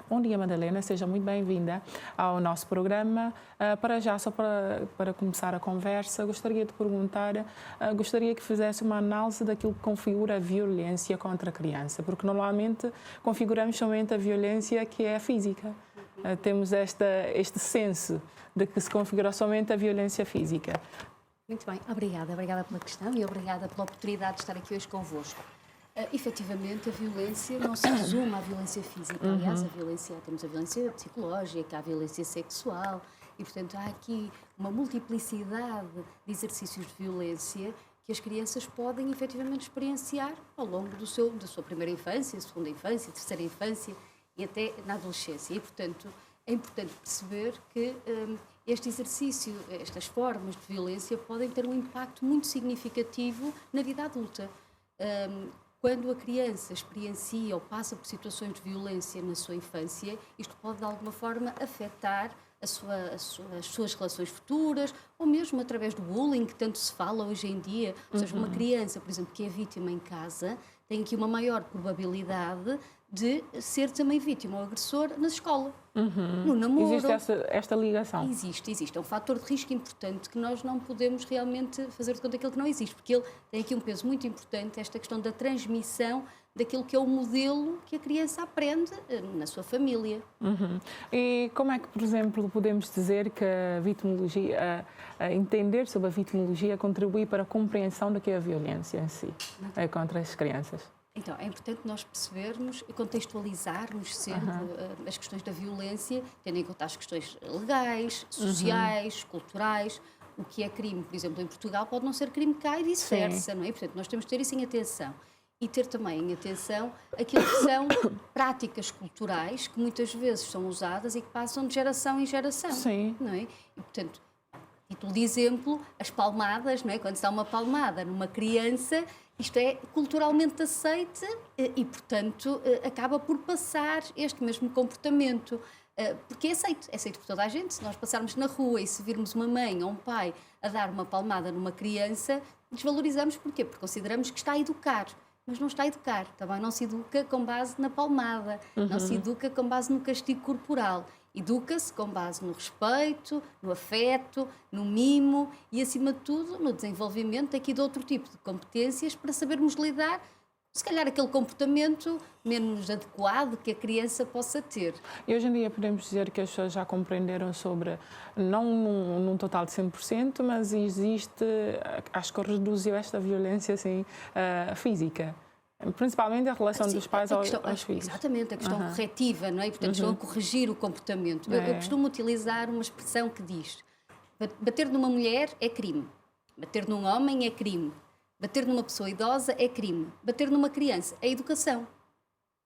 Bom dia, Madalena, seja muito bem-vinda ao nosso programa. Para já, só para começar a conversa, gostaria de perguntar, gostaria que fizesse uma análise daquilo que configura a violência contra a criança, porque normalmente configuramos somente a violência que é física. Temos este senso de que se configura somente a violência física. Muito bem, obrigada pela questão e obrigada pela oportunidade de estar aqui hoje convosco. Efetivamente, a violência não se resume à violência física. Aliás, temos a violência psicológica, a violência sexual e, portanto, há aqui uma multiplicidade de exercícios de violência que as crianças podem efetivamente experienciar ao longo da sua primeira infância, segunda infância, terceira infância e até na adolescência. E, portanto, é importante perceber que este exercício, estas formas de violência podem ter um impacto muito significativo na vida adulta. Quando a criança experiencia ou passa por situações de violência na sua infância, isto pode de alguma forma afetar as suas relações futuras, ou mesmo através do bullying, que tanto se fala hoje em dia. Ou seja, uma criança, por exemplo, que é vítima em casa, tem aqui uma maior probabilidade de ser também vítima ou agressor na escola, no namoro. Existe esta ligação? Existe. É um fator de risco importante que nós não podemos realmente fazer de conta aquilo que não existe, porque ele tem aqui um peso muito importante, esta questão da transmissão daquilo que é o modelo que a criança aprende na sua família. E como é que, por exemplo, podemos dizer que a vitimologia, entender sobre a vitimologia contribui para a compreensão do que é a violência em si contra as crianças? Então, é importante nós percebermos e contextualizarmos sempre as questões da violência, tendo em conta as questões legais, sociais, culturais. O que é crime, por exemplo, em Portugal pode não ser crime cá e vice-versa, não é? Portanto, nós temos que ter isso em atenção. E ter também em atenção aquilo que são práticas culturais que muitas vezes são usadas e que passam de geração em geração. Sim. Não é? E, portanto, título de exemplo, as palmadas, não é? Quando se dá uma palmada numa criança, isto é culturalmente aceite e, portanto, acaba por passar este mesmo comportamento. Porque é aceito por toda a gente. Se nós passarmos na rua e se virmos uma mãe ou um pai a dar uma palmada numa criança, desvalorizamos. Porquê? Porque consideramos que está a educar. Mas não está a educar. Também não se educa com base na palmada, não se educa com base no castigo corporal. Educa-se com base no respeito, no afeto, no mimo e, acima de tudo, no desenvolvimento aqui de outro tipo de competências para sabermos lidar, se calhar, aquele comportamento menos adequado que a criança possa ter. E hoje em dia podemos dizer que as pessoas já compreenderam sobre, não num total de 100%, mas existe, acho que reduziu esta violência assim, física. Principalmente a relação dos pais aos filhos. Exatamente, a questão corretiva, não é? Portanto, estão a corrigir o comportamento. Eu costumo utilizar uma expressão que diz: bater numa mulher é crime, bater num homem é crime, bater numa pessoa idosa é crime, bater numa criança é educação.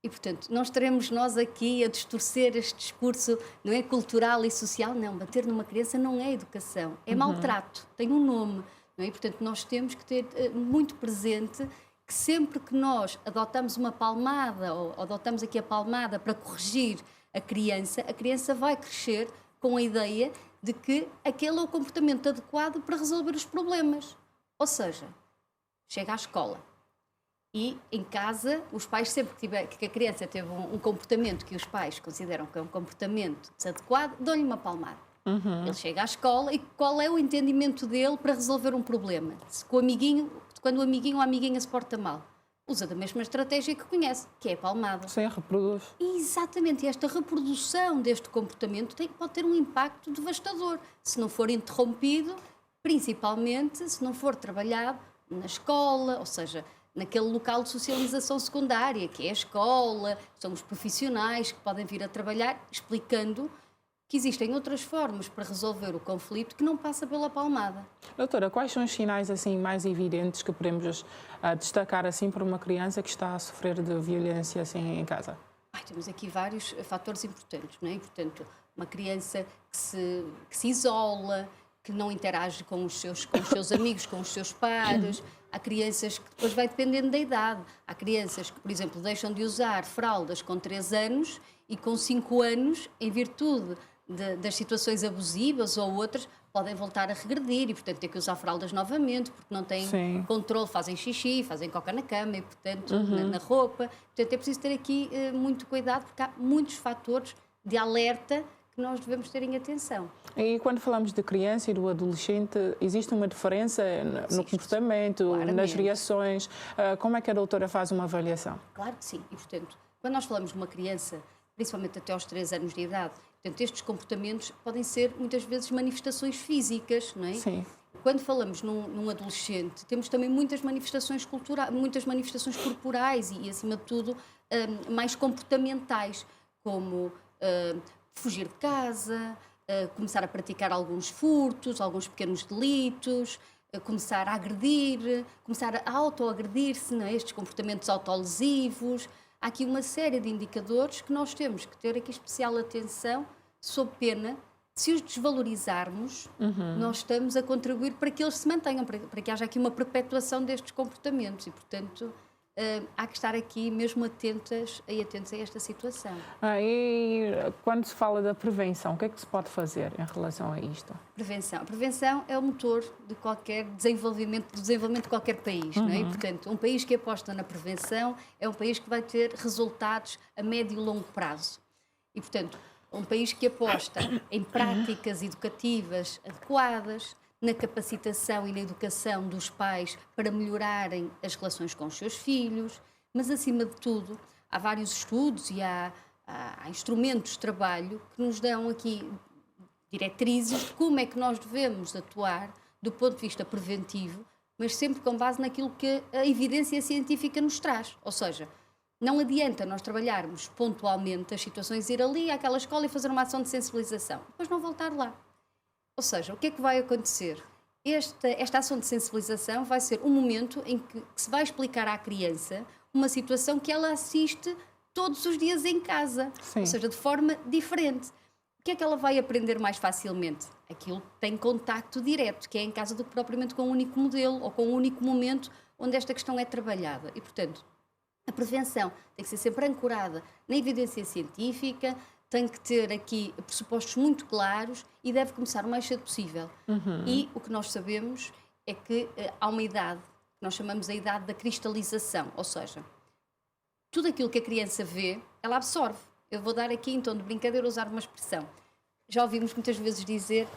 E, portanto, não estaremos nós aqui a distorcer este discurso, não é, cultural e social. Não, bater numa criança não é educação, é maltrato, tem um nome. Não é? E, portanto, nós temos que ter muito presente que sempre que nós adotamos uma palmada ou adotamos aqui a palmada para corrigir a criança vai crescer com a ideia de que aquele é o comportamento adequado para resolver os problemas. Ou seja, chega à escola e em casa os pais, sempre que a criança teve um comportamento que os pais consideram que é um comportamento desadequado, dão-lhe uma palmada. Ele chega à escola e qual é o entendimento dele para resolver um problema? Quando o amiguinho ou a amiguinha se porta mal, usa da mesma estratégia que conhece, que é a palmada. Sim, reproduz. Exatamente, e esta reprodução deste comportamento pode ter um impacto devastador, se não for interrompido, principalmente se não for trabalhado na escola, ou seja, naquele local de socialização secundária, que é a escola, são os profissionais que podem vir a trabalhar, explicando que existem outras formas para resolver o conflito que não passa pela palmada. Doutora, quais são os sinais assim mais evidentes que podemos destacar assim para uma criança que está a sofrer de violência assim em casa? Temos aqui vários fatores importantes, não é? Portanto, uma criança que se isola, que não interage com os seus amigos, com os seus pares. Há crianças que depois vai dependendo da idade. Há crianças que, por exemplo, deixam de usar fraldas com 3 anos e com 5 anos, em virtude das situações abusivas ou outras, podem voltar a regredir e, portanto, ter que usar fraldas novamente, porque não têm controle, fazem xixi, fazem coca na cama e, portanto, na roupa. Portanto, é preciso ter aqui muito cuidado, porque há muitos fatores de alerta que nós devemos ter em atenção. E quando falamos de criança e do adolescente, existe uma diferença no comportamento, claramente, nas reações? Como é que a doutora faz uma avaliação? Claro que sim. E, portanto, quando nós falamos de uma criança, principalmente até aos 3 anos de idade, portanto, estes comportamentos podem ser, muitas vezes, manifestações físicas, não é? Sim. Quando falamos num adolescente, temos também muitas manifestações culturais, muitas manifestações corporais e, acima de tudo, mais comportamentais, como fugir de casa, começar a praticar alguns furtos, alguns pequenos delitos, começar a agredir, começar a autoagredir-se, não é? Estes comportamentos autolesivos. Há aqui uma série de indicadores que nós temos que ter aqui especial atenção, sob pena, se os desvalorizarmos, nós estamos a contribuir para que eles se mantenham, para que haja aqui uma perpetuação destes comportamentos e, portanto, há que estar aqui mesmo atentos a esta situação. E quando se fala da prevenção, o que é que se pode fazer em relação a isto? Prevenção. A prevenção é o motor de qualquer desenvolvimento de qualquer país, não é? E, portanto, um país que aposta na prevenção é um país que vai ter resultados a médio e longo prazo. E, portanto, um país que aposta em práticas educativas adequadas, na capacitação e na educação dos pais para melhorarem as relações com os seus filhos, mas, acima de tudo, há vários estudos e há instrumentos de trabalho que nos dão aqui diretrizes de como é que nós devemos atuar do ponto de vista preventivo, mas sempre com base naquilo que a evidência científica nos traz. Ou seja, não adianta nós trabalharmos pontualmente as situações, ir ali àquela escola e fazer uma ação de sensibilização, depois não voltar lá. Ou seja, o que é que vai acontecer? Esta ação de sensibilização vai ser um momento em que se vai explicar à criança uma situação que ela assiste todos os dias em casa, ou seja, de forma diferente. O que é que ela vai aprender mais facilmente? Aquilo que tem contacto direto, que é em casa, do que propriamente com um único modelo ou com um único momento onde esta questão é trabalhada. E, portanto, a prevenção tem que ser sempre ancorada na evidência científica, tem que ter aqui pressupostos muito claros e deve começar o mais cedo possível. E o que nós sabemos é que há uma idade, que nós chamamos a idade da cristalização, ou seja, tudo aquilo que a criança vê, ela absorve. Eu vou dar aqui, em tom de brincadeira, usar uma expressão. Já ouvimos muitas vezes dizer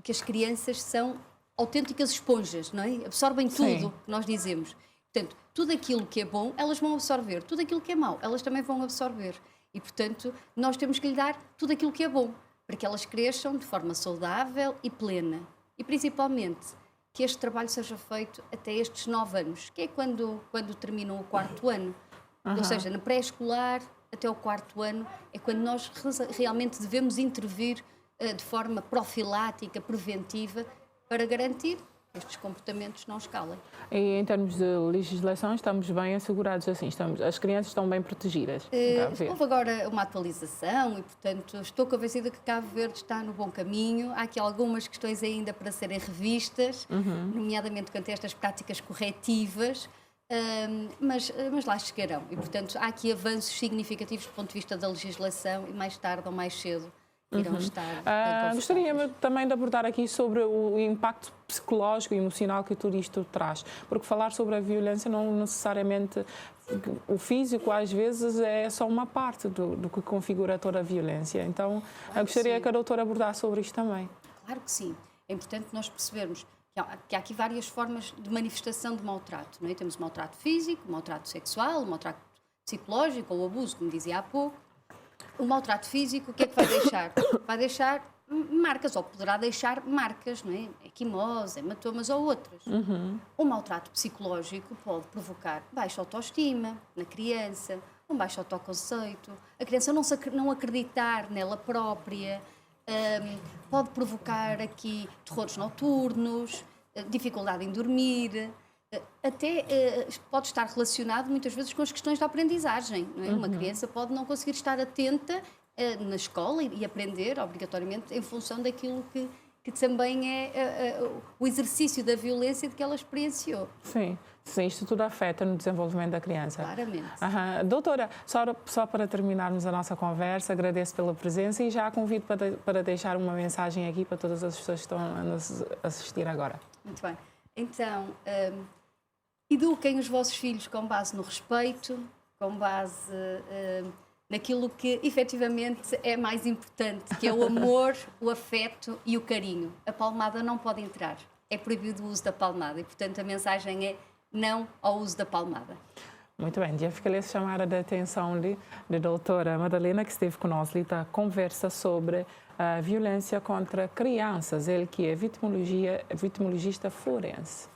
que as crianças são autênticas esponjas, não é? Absorvem tudo que nós dizemos. Portanto, tudo aquilo que é bom, elas vão absorver. Tudo aquilo que é mau, elas também vão absorver. E, portanto, nós temos que lhe dar tudo aquilo que é bom, para que elas cresçam de forma saudável e plena. E, principalmente, que este trabalho seja feito até estes 9 anos, que é quando terminam o 4º ano. Ou seja, na pré-escolar até o 4º ano é quando nós realmente devemos intervir de forma profilática, preventiva, para garantir que estes comportamentos não escalem. E em termos de legislação, estamos bem assegurados assim? As crianças estão bem protegidas? Houve agora uma atualização e, portanto, estou convencida que Cabo Verde está no bom caminho. Há aqui algumas questões ainda para serem revistas, nomeadamente quanto a estas práticas corretivas, mas lá chegarão. E, portanto, há aqui avanços significativos do ponto de vista da legislação e mais tarde ou mais cedo irão estar. Gostaria também de abordar aqui sobre o impacto psicológico e emocional que tudo isto traz, porque falar sobre a violência não necessariamente o físico, às vezes é só uma parte do que configura toda a violência. Então, eu gostaria que a doutora abordasse sobre isto também. Claro que sim. É importante nós percebermos que há aqui várias formas de manifestação de maltrato, não é? Temos o maltrato físico, o maltrato sexual, o maltrato psicológico ou o abuso, como dizia há pouco. O maltrato físico, o que é que vai deixar? Vai deixar marcas, ou poderá deixar marcas, não é? Equimose, hematomas ou outras. O maltrato psicológico pode provocar baixa autoestima na criança, um baixo autoconceito, a criança não acreditar nela própria, pode provocar aqui terrores noturnos, dificuldade em dormir, até pode estar relacionado muitas vezes com as questões da aprendizagem, não é? Uma criança pode não conseguir estar atenta na escola e aprender obrigatoriamente em função daquilo que também é o exercício da violência de que ela experienciou. Sim, Sim, isto tudo afeta no desenvolvimento da criança. Claramente. Doutora, só para terminarmos a nossa conversa, agradeço pela presença e já a convido para deixar uma mensagem aqui para todas as pessoas que estão a nos assistir agora. Muito bem. Então, eduquem os vossos filhos com base no respeito, com base naquilo que efetivamente é mais importante, que é o amor, o afeto e o carinho. A palmada não pode entrar. É proibido o uso da palmada e, portanto, a mensagem é não ao uso da palmada. Muito bem, já fiquei a chamar a atenção de doutora Madalena, que esteve conosco e está conversa sobre a violência contra crianças, ele que é vitimologista forense.